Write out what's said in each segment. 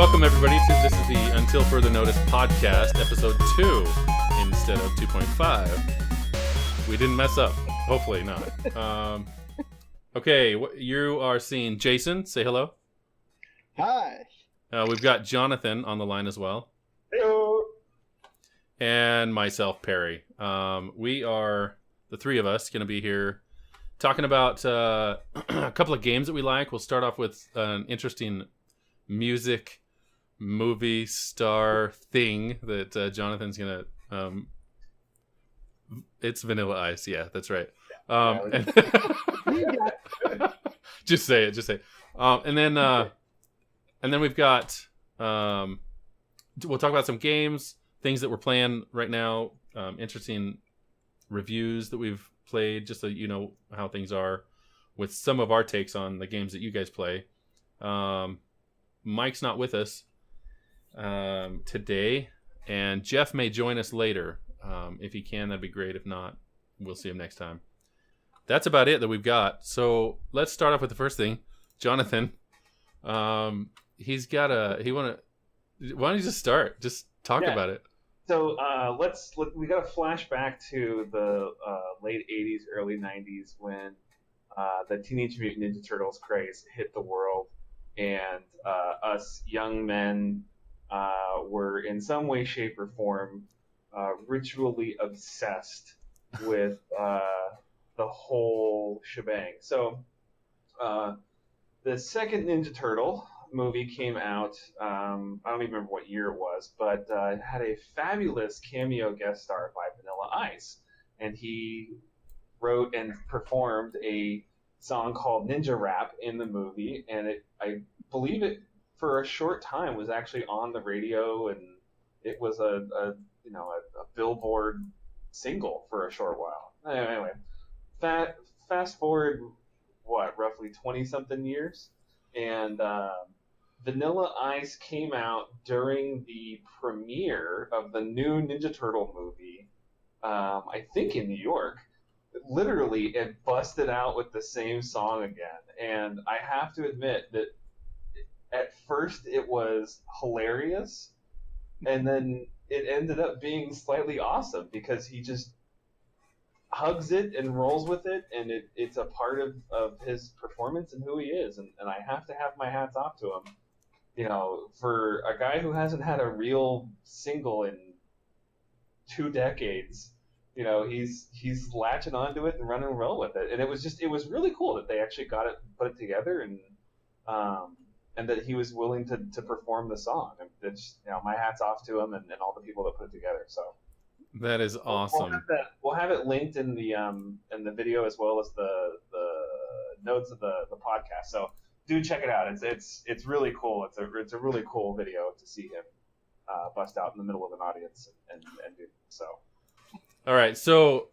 Welcome everybody to this is the Until Further Notice podcast, episode 2 instead of 2.5. We didn't mess up. Hopefully not. Okay, you are seeing Jason. Say hello. Hi. We've got Jonathan on the line as well. Hello. And myself, Perry. We are, the three of us, going to be here talking about a couple of games that we like. We'll start off with an interesting music movie star thing that Jonathan's going to... it's Vanilla Ice. Yeah, that's right. Just say it. And then we've got... we'll talk about some games, things that we're playing right now, interesting reviews that we've played, just so you know how things are with some of our takes on the games that you guys play. Mike's not with us today, and Jeff may join us later. If he can, that'd be great. If not, we'll see him next time. That's about it that we've got. So let's start off with the first thing. Jonathan, why don't you just start? Just talk about it. So we got to flash back to the late 80s, early 90s when the Teenage Mutant Ninja Turtles craze hit the world, and us young men were in some way, shape, or form ritually obsessed with the whole shebang. So the second Ninja Turtle movie came out, I don't even remember what year it was, but it had a fabulous cameo guest star by Vanilla Ice, and he wrote and performed a song called Ninja Rap in the movie, and I believe it for a short time was actually on the radio, and it was a Billboard single for a short while. Anyway, fast forward roughly 20-something years, and Vanilla Ice came out during the premiere of the new Ninja Turtle movie, I think in New York. Literally, it busted out with the same song again. And I have to admit that at first it was hilarious, and then it ended up being slightly awesome because he just hugs it and rolls with it, and it's a part of his performance and who he is. And I have to have my hats off to him. You know, for a guy who hasn't had a real single in 2 decades, you know, he's latching onto it and running and roll with it. And it was really cool that they actually put it together, and that he was willing to perform the song. And it's, you know, my hat's off to him and all the people that put it together. So that is awesome. We'll have it linked in the video as well as the notes of the podcast. So do check it out. It's really cool. It's a really cool video to see him bust out in the middle of an audience and do so. All right, so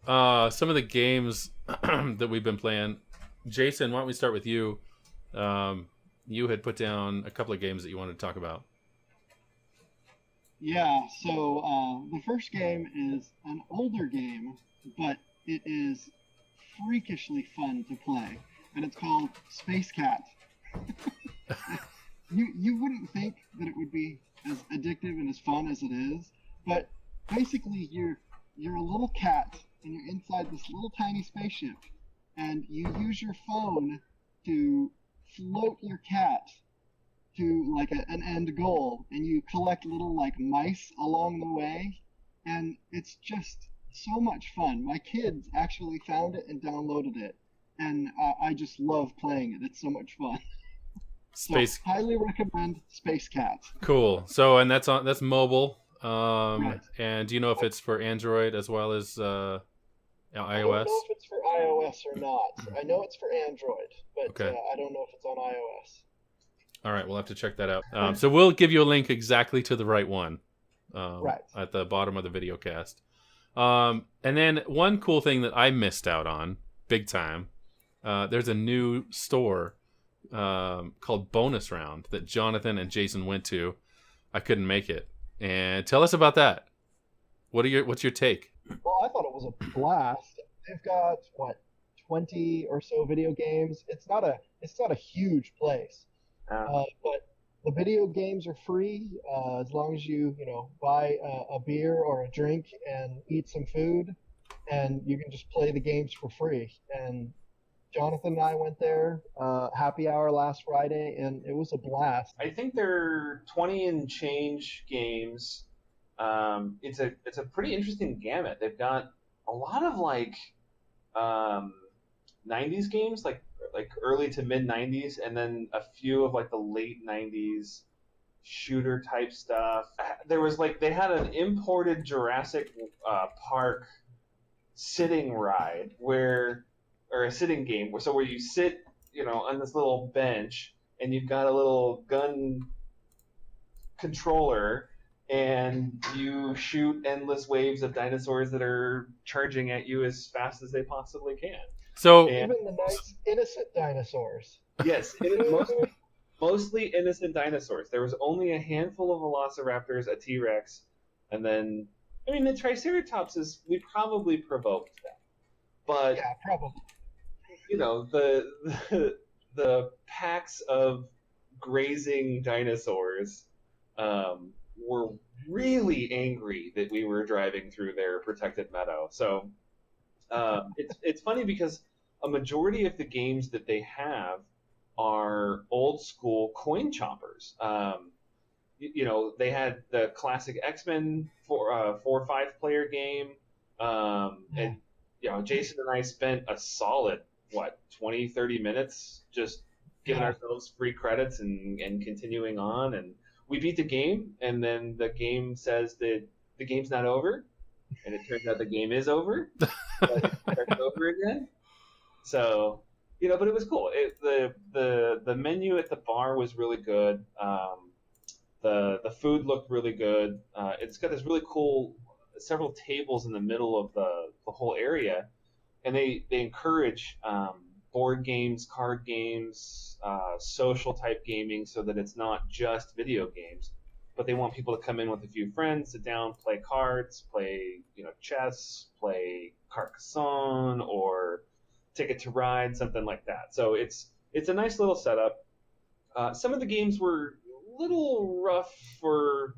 some of the games that we've been playing. Jason, why don't we start with you? You had put down a couple of games that you wanted to talk about. Yeah, so the first game is an older game, but it is freakishly fun to play, and it's called Space Cat. You wouldn't think that it would be as addictive and as fun as it is, but basically you're a little cat and you're inside this little tiny spaceship, and you use your phone to float your cat to like an end goal, and you collect little like mice along the way, and it's just so much fun. My kids actually found it and downloaded it, and I just love playing it. It's so much fun. So, highly recommend Space Cat. Cool. So, and that's mobile. Right. And do you know if it's for Android as well as iOS? I don't know if it's for iOS or not. I know it's for Android, but okay. I don't know if it's on iOS. All right, we'll have to check that out. So we'll give you a link exactly to the right one right at the bottom of the video cast. And then one cool thing that I missed out on, big time, there's a new store called Bonus Round that Jonathan and Jason went to. I couldn't make it. And tell us about that. What's your take? Well, I thought it was a blast. They've got 20 or so video games. It's not a huge place, but the video games are free as long as you buy a beer or a drink and eat some food, and you can just play the games for free. And Jonathan and I went there happy hour last Friday, and it was a blast. I think they're 20 and change games. It's a pretty interesting gamut. They've got a lot of um, 90s games, like early to mid 90s, and then a few of like the late 90s shooter type stuff. There was they had an imported Jurassic Park sitting ride or a sitting game where you sit, on this little bench and you've got a little gun controller and you shoot endless waves of dinosaurs that are charging at you as fast as they possibly can. So even the nice innocent dinosaurs. Yes, mostly innocent dinosaurs. There was only a handful of velociraptors, a T-Rex, and then the Triceratops we probably provoked them, but Yeah, probably. the packs of grazing dinosaurs were really angry that we were driving through their protected meadow. So it's funny because a majority of the games that they have are old school coin chompers. They had the classic X-Men 4 or 5 player game, and Jason and I spent a solid 20-30 minutes just giving ourselves free credits and continuing on, and we beat the game, and then the game says that the game's not over, and it turns out the game is over, but it starts over again. So, but it was cool. The menu at the bar was really good. The food looked really good. It's got this really cool several tables in the middle of the whole area, and they encourage board games, card games, social type gaming, so that it's not just video games, but they want people to come in with a few friends, sit down, play cards, play chess, play Carcassonne, or Ticket to Ride, something like that. So it's a nice little setup. Some of the games were a little rough for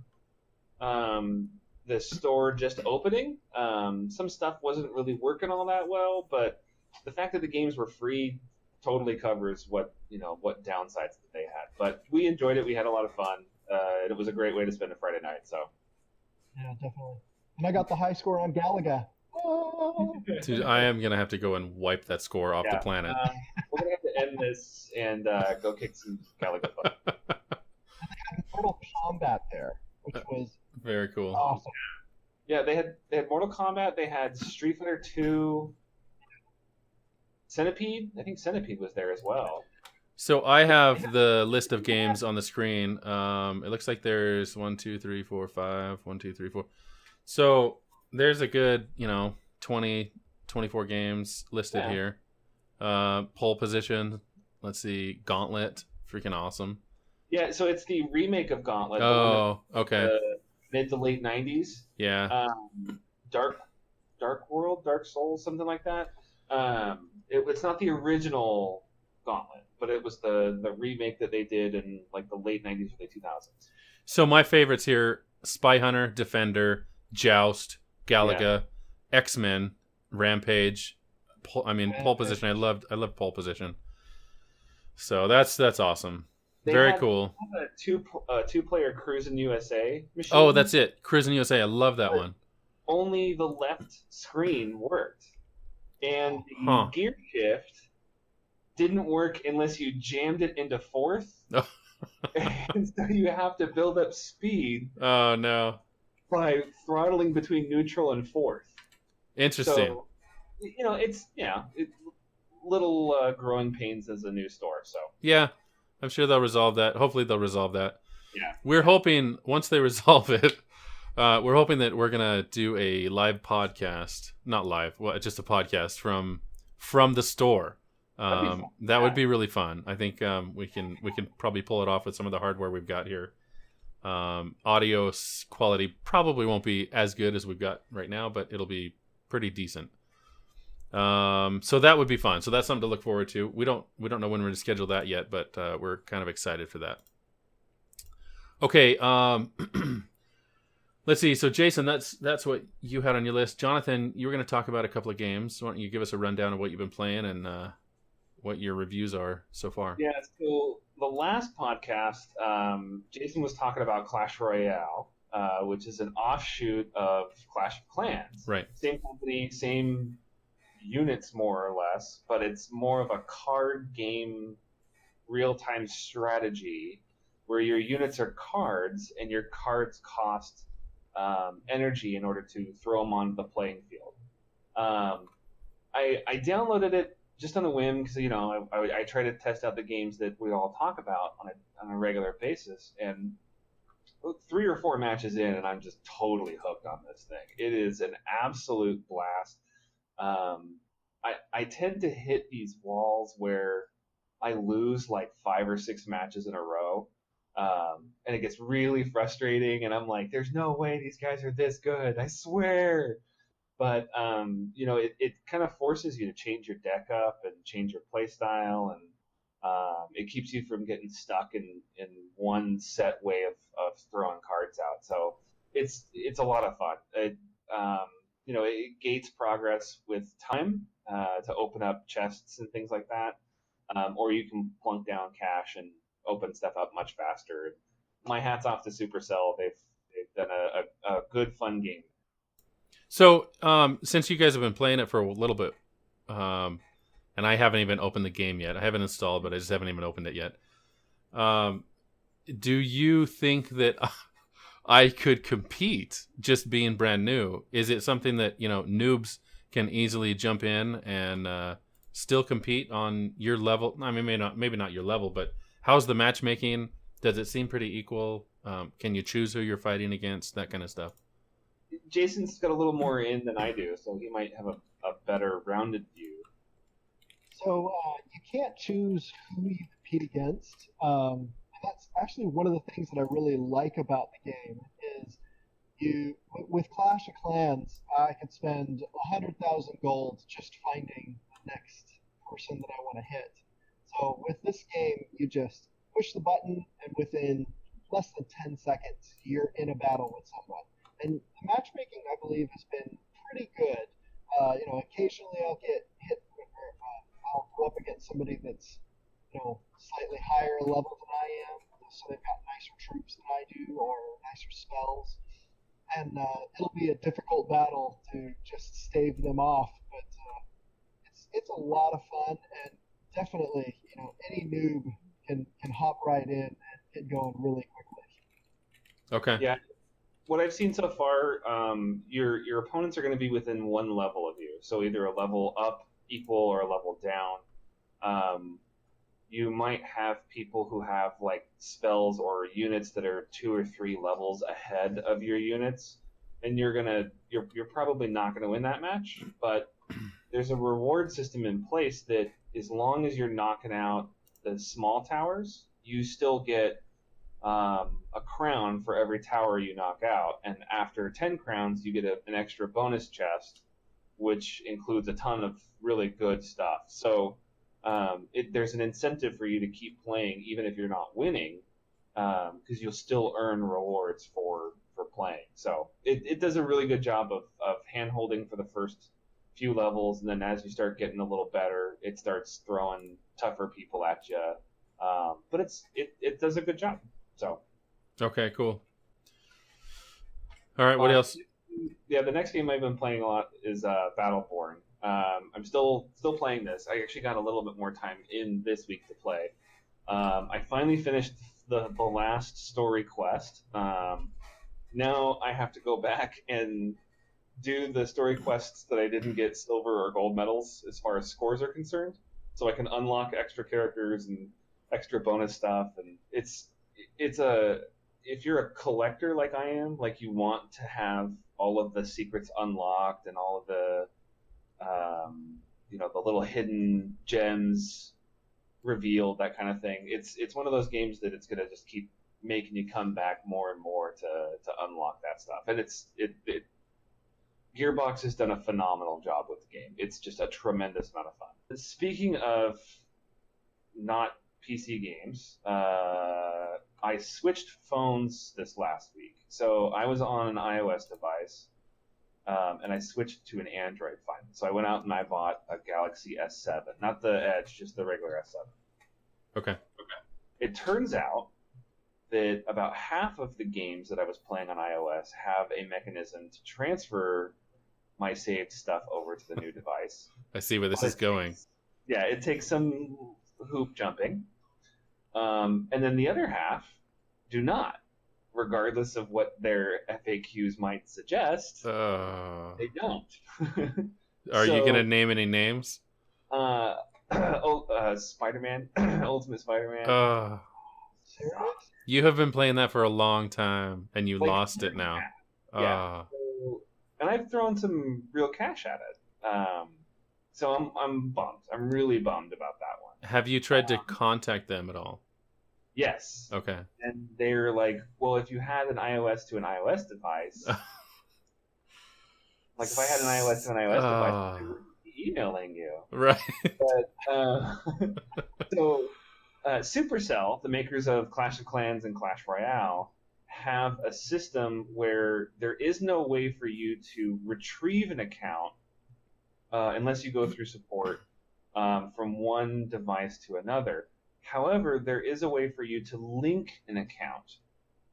the store just opening. Some stuff wasn't really working all that well, but the fact that the games were free totally covers what downsides that they had. But we enjoyed it. We had a lot of fun. It was a great way to spend a Friday night. So Yeah, definitely. And I got the high score on Galaga. Oh. dude, I am gonna have to go and wipe that score off the planet. We're gonna have to end this and go kick some Galaga butt. And they had Mortal Kombat there, which was Very cool. awesome. Yeah, they had Mortal Kombat. They had Street Fighter 2. Centipede. I think Centipede was there as well. So I have the list of games on the screen. It looks like there's 1, 2, 3, 4, 5. 1, 2, 3, 4. So there's a good, 20, 24 games listed here. Pole position. Let's see. Gauntlet. Freaking awesome. Yeah, so it's the remake of Gauntlet. Oh, okay. Mid to late 90s. Yeah. Dark World, Dark Souls, something like that. It's not the original Gauntlet, but it was the remake that they did in the late 90s, early 2000s. So my favorites here: Spy Hunter, Defender, Joust, Galaga, X-Men, Rampage. Pole Position. I loved Pole Position. So that's awesome. Very cool. They had a two-player Cruisin' USA machine. Oh, that's it. Cruisin' USA. I love that one. Only the left screen worked, and the gear shift didn't work unless you jammed it into fourth. And so you have to build up speed. Oh no! By throttling between neutral and fourth. Interesting. So, it's little growing pains as a new store. So yeah, I'm sure they'll resolve that. Hopefully they'll resolve that. Yeah. We're hoping once they resolve it, we're hoping that we're gonna do a live podcast. Not live, just a podcast from the store. That would be really fun. I think we can probably pull it off with some of the hardware we've got here. Audio quality probably won't be as good as we've got right now, but it'll be pretty decent. So that would be fun. So that's something to look forward to. We don't know when we're going to schedule that yet, but we're kind of excited for that. Okay. Let's see. So, Jason, that's what you had on your list. Jonathan, you were going to talk about a couple of games. Why don't you give us a rundown of what you've been playing and what your reviews are so far? Yeah, so the last podcast, Jason was talking about Clash Royale, which is an offshoot of Clash of Clans. Right. Same company, same units more or less, but it's more of a card game, real-time strategy where your units are cards and your cards cost energy in order to throw them onto the playing field. Um, I downloaded it just on a whim because I try to test out the games that we all talk about on a regular basis, and 3 or 4 matches in, and I'm just totally hooked on this thing. It is an absolute blast. I tend to hit these walls where I lose like 5 or 6 matches in a row, and it gets really frustrating. And I'm like, "There's no way these guys are this good. I swear." But it kind of forces you to change your deck up and change your play style, and it keeps you from getting stuck in one set way of throwing cards out. So it's a lot of fun. It gates progress with time to open up chests and things like that, or you can plunk down cash and open stuff up much faster. My hat's off to Supercell. They've done a good fun game. So, since you guys have been playing it for a little bit, and I haven't even opened the game yet. I haven't installed, but I just haven't even opened it yet. Do you think that I could compete just being brand new? Is it something that, noobs can easily jump in and still compete on your level? I mean, maybe not your level, but how's the matchmaking? Does it seem pretty equal? Can you choose who you're fighting against? That kind of stuff. Jason's got a little more in than I do, so he might have a better rounded view. So you can't choose who you compete against. That's actually one of the things that I really like about the game is with Clash of Clans, I could spend 100,000 gold just finding the next person that I want to hit. So with this game, you just push the button, and within less than 10 seconds, you're in a battle with someone. And the matchmaking, I believe, has been pretty good. Occasionally I'll get hit, I'll go up against somebody that's, slightly higher level than I am, so they've got nicer troops than I do, or nicer spells. And it'll be a difficult battle to just stave them off, but it's a lot of fun, and definitely, any noob can hop right in and get going really quickly. Okay. Yeah. What I've seen so far, your opponents are going to be within one level of you, so either a level up, equal, or a level down. You might have people who have like spells or units that are 2 or 3 levels ahead of your units, and you're probably not gonna win that match. But there's a reward system in place that as long as you're knocking out the small towers, you still get a crown for every tower you knock out, and after 10 crowns, you get an extra bonus chest, which includes a ton of really good stuff. So there's an incentive for you to keep playing even if you're not winning, because you'll still earn rewards for playing. So it does a really good job of hand-holding for the first few levels, and then as you start getting a little better, it starts throwing tougher people at you. But it does a good job. So. Okay, cool. All right, what else? Yeah, the next game I've been playing a lot is Battleborn. I'm still playing this. I actually got a little bit more time in this week to play. I finally finished the last story quest. Now I have to go back and do the story quests that I didn't get silver or gold medals as far as scores are concerned, so I can unlock extra characters and extra bonus stuff. And if you're a collector like I am, like you want to have all of the secrets unlocked and all of the the little hidden gems revealed, that kind of thing. It's one of those games that it's gonna just keep making you come back more and more to unlock that stuff. And Gearbox has done a phenomenal job with the game. It's just a tremendous amount of fun. Speaking of not PC games, I switched phones this last week. So I was on an iOS device, and I switched to an Android finally. So I went out and I bought a Galaxy S7, not the Edge, just the regular S7. Okay. It turns out that about half of the games that I was playing on iOS have a mechanism to transfer my saved stuff over to the new device. I see where this is going. It takes some hoop jumping. And then the other half do not, regardless of what their FAQs might suggest. They don't. Are you going to name any names? Spider-Man, Ultimate Spider-Man. You have been playing that for a long time, and you lost it now. Yeah. And I've thrown some real cash at it. So I'm bummed. I'm really bummed about that one. Have you tried to contact them at all? Yes. Okay. And they're like, well, if you had an iOS to an iOS device, like if I had an iOS to an iOS device, I would be emailing you. Right. But, so Supercell, the makers of Clash of Clans and Clash Royale, have a system where there is no way for you to retrieve an account unless you go through support from one device to another. However, there is a way for you to link an account,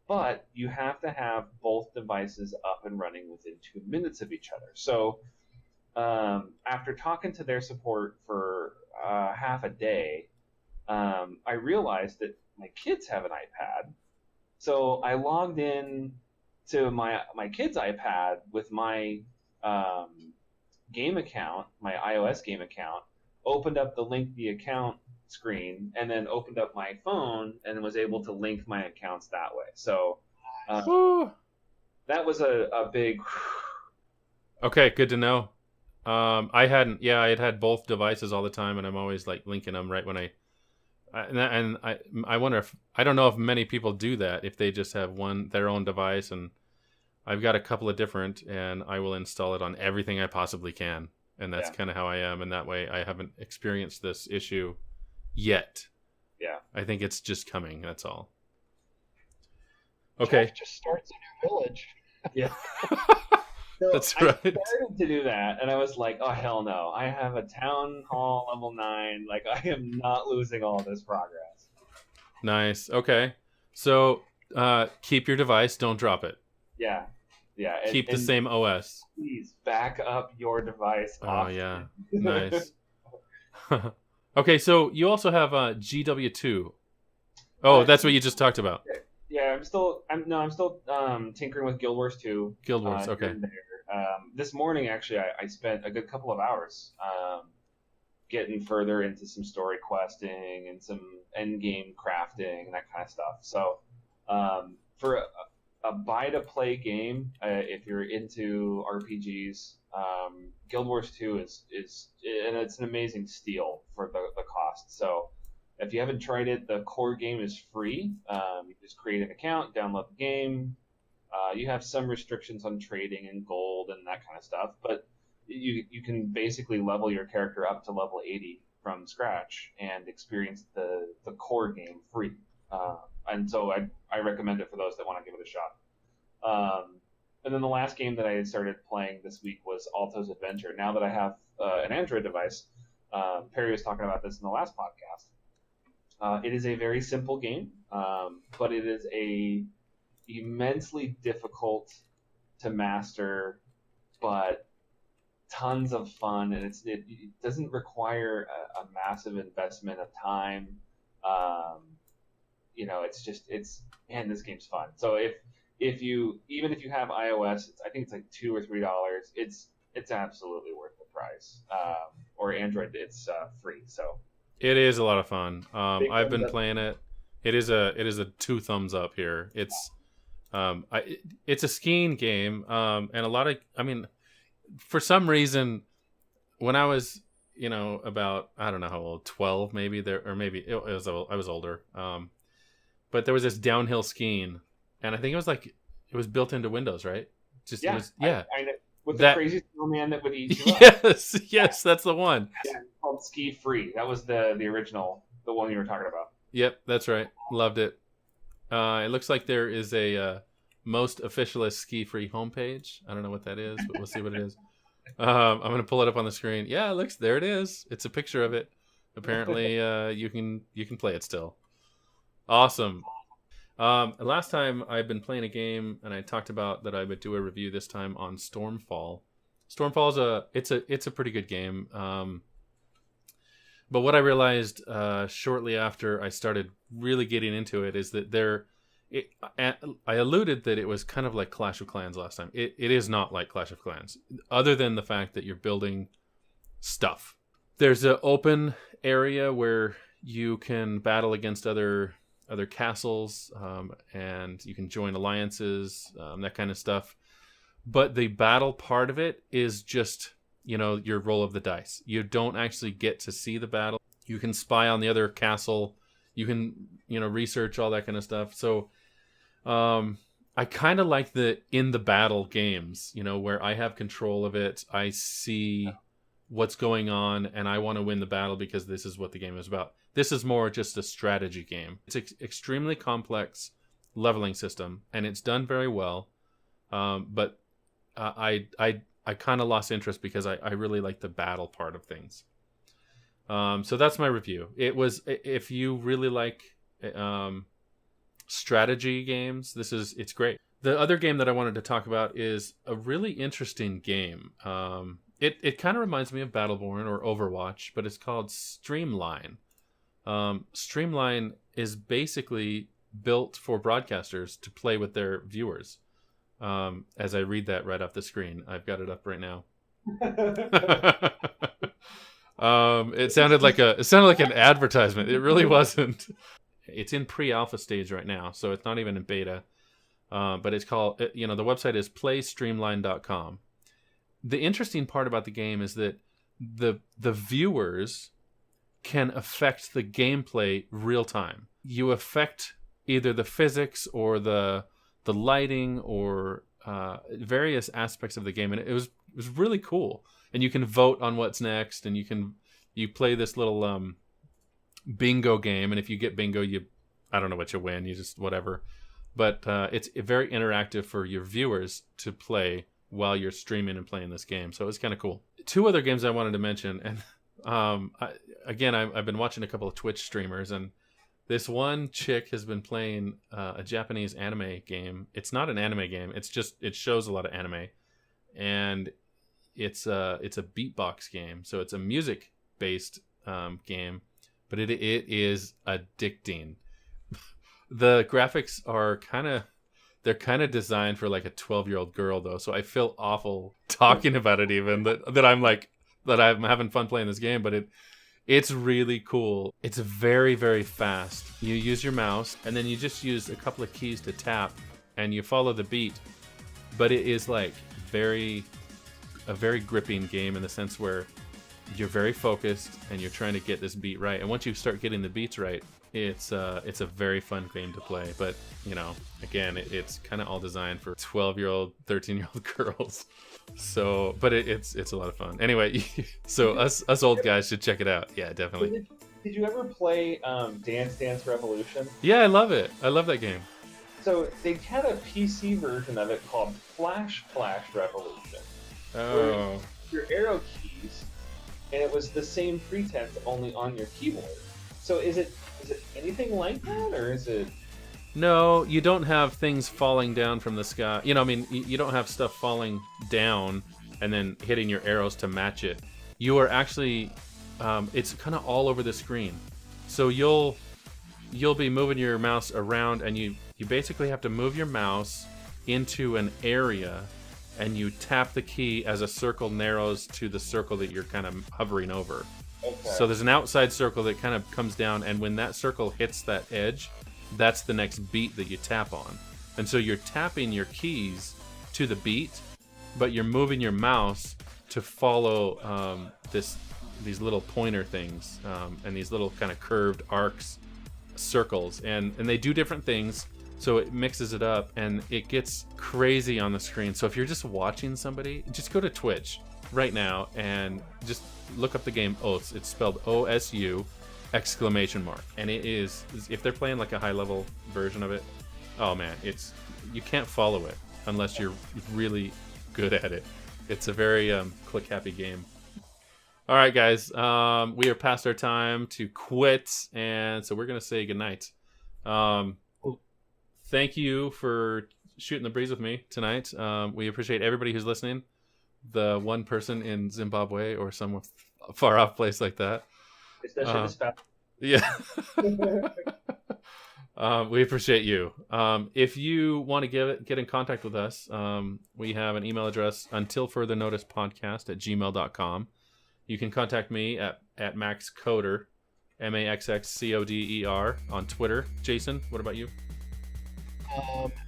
but you have to have both devices up and running within 2 minutes of each other. So after talking to their support for half a day, I realized that my kids have an iPad. So I logged in to my kid's iPad with my game account, my iOS game account, opened up the link the account screen, and then opened up my phone and was able to link my accounts that way. So that was a big... Okay, good to know. I had both devices all the time, and I'm always like linking them right when I wonder if, I don't know if many people do that, if they just have their own device, and I've got a couple of different, and I will install it on everything I possibly can, and that's kind of how I am, and that way I haven't experienced this issue yet. Yeah. I think it's just coming, that's all. Okay. Jeff just starts a new village. Yeah. So that's right. I started to do that, and I was like, oh, hell no. I have a town hall level 9. Like, I am not losing all this progress. Nice. Okay. So, keep your device. Don't drop it. Yeah. Yeah. Keep the same OS. Please back up your device. Oh, often. yeah. Nice. Okay, so you also have GW2. Oh, that's what you just talked about. Yeah, I'm still tinkering with Guild Wars 2. Guild Wars, okay. This morning, actually, I spent a good couple of hours getting further into some story questing and some end game crafting and that kind of stuff. So, for a buy-to-play game, if you're into RPGs, Guild Wars 2 is and it's an amazing steal for the cost. So, if you haven't tried it, the core game is free. You just create an account, download the game. You have some restrictions on trading and gold and that kind of stuff, but you can basically level your character up to level 80 from scratch and experience the core game free. And so I recommend it for those that want to give it a shot. And then the last game that I had started playing this week was Alto's Adventure. Now that I have an Android device, Perry was talking about this in the last podcast. It is a very simple game, but it is a immensely difficult to master, but tons of fun, and it doesn't require a massive investment of time. This game's fun. So if you have iOS, I think it's like $2 or $3. It's absolutely worth the price. Or Android, it's free. So. It is a lot of fun. I've been playing it. It is a 2 thumbs up here. It's a skiing game, and a lot of, for some reason, when I was, about, I don't know how old, 12 maybe, I was older. But there was this downhill skiing, and I think it was built into Windows, right? I know. With the crazy snowman that would eat you up. Yes, that's the one. Yeah, it's called Ski Free. That was the original, the one you were talking about. Yep, that's right. Loved it. It looks like there is a most officialist ski-free homepage. I don't know what that is, but we'll see what it is. I'm going to pull it up on the screen. Yeah, there it is. It's a picture of it. Apparently, you can play it still. Awesome. Last time I've been playing a game, and I talked about that I would do a review this time on Stormfall. Stormfall is a pretty good game. But what I realized shortly after I started really getting into it is that I alluded that it was kind of like Clash of Clans last time. It is not like Clash of Clans, other than the fact that you're building stuff. There's an open area where you can battle against other castles, and you can join alliances, that kind of stuff. But the battle part of it is just, your roll of the dice. You don't actually get to see the battle. You can spy on the other castle. You can, research all that kind of stuff. So, I kind of like the in the battle games, where I have control of it. I see what's going on, and I want to win the battle because this is what the game is about. This is more just a strategy game. It's extremely complex leveling system, and it's done very well. But I kind of lost interest because I really like the battle part of things. So that's my review. If you really like strategy games, it's great. The other game that I wanted to talk about is a really interesting game. It kind of reminds me of Battleborn or Overwatch, but it's called Streamline. Streamline is basically built for broadcasters to play with their viewers. As I read that right off the screen, I've got it up right now. It sounded like an advertisement. It really wasn't. It's in pre-alpha stage right now, so it's not even in beta. But it's called, the website is playstreamline.com. The interesting part about the game is that the viewers can affect the gameplay real time. You affect either the physics or the lighting or various aspects of the game, and it was really cool. And you can vote on what's next, and you play this little bingo game, and if you get bingo, I don't know what you win, you just whatever. But it's very interactive for your viewers to play while you're streaming and playing this game. So it's kind of cool. Two other games I wanted to mention, and I've been watching a couple of Twitch streamers, and this one chick has been playing a Japanese anime game. It's not an anime game. It shows a lot of anime, and it's a beatbox game. So it's a music based game, but it is addicting. The graphics are kind of designed for like a 12-year-old girl though. So I feel awful talking about it, even that I'm having fun playing this game, but it's really cool. It's very, very fast. You use your mouse, and then you just use a couple of keys to tap, and you follow the beat. But it is like a very gripping game in the sense where you're very focused and you're trying to get this beat right. And once you start getting the beats right, it's a very fun game to play. But again, it's kind of all designed for 12-year-old, 13-year-old girls. So, but it's a lot of fun. Anyway, so us old guys should check it out. Yeah, definitely. Did you ever play Dance Dance Revolution? Yeah, I love it. I love that game. So they had a PC version of it called Flash Revolution. Oh. Your arrow keys, and it was the same pretense, only on your keyboard. So is it anything like that, or is it? No, you don't have things falling down from the sky. You don't have stuff falling down and then hitting your arrows to match it. You are actually, it's kind of all over the screen. So you'll be moving your mouse around, and you basically have to move your mouse into an area, and you tap the key as a circle narrows to the circle that you're kind of hovering over. Okay. So there's an outside circle that kind of comes down, and when that circle hits that edge, that's the next beat that you tap on. And so you're tapping your keys to the beat, but you're moving your mouse to follow these little pointer things, and these little kind of curved arcs, circles, and they do different things. So it mixes it up, and it gets crazy on the screen. So if you're just watching somebody, just go to Twitch right now and just look up the game Osu. It's spelled OSU, exclamation mark. And it is, if they're playing like a high level version of it, oh man, you can't follow it unless you're really good at it. It's a very click happy game. All right, guys, we are past our time to quit, and so we're gonna say goodnight. Thank you for shooting the breeze with me tonight. We appreciate everybody who's listening. The one person in Zimbabwe or some far off place like that. Especially this fast. Yeah. We appreciate you. If you want to get in contact with us, we have an email address, untilfurthernoticepodcast@gmail.com. You can contact me at maxcoder, MAXXCODER on Twitter. Jason, what about you?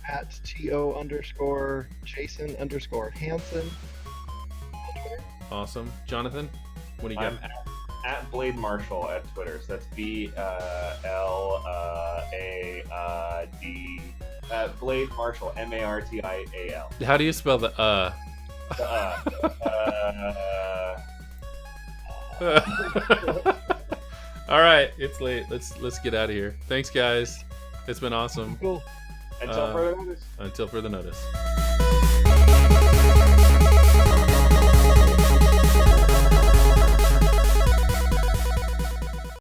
At TO_Jason_Hansen. Awesome. Jonathan, what do you got? I'm at Blade Marshall at Twitter. So that's BLAD. Blade Marshall, MARTIAL. How do you spell the All right, it's late. Let's get out of here. Thanks, guys. It's been awesome. Cool. Until further notice. Until further notice.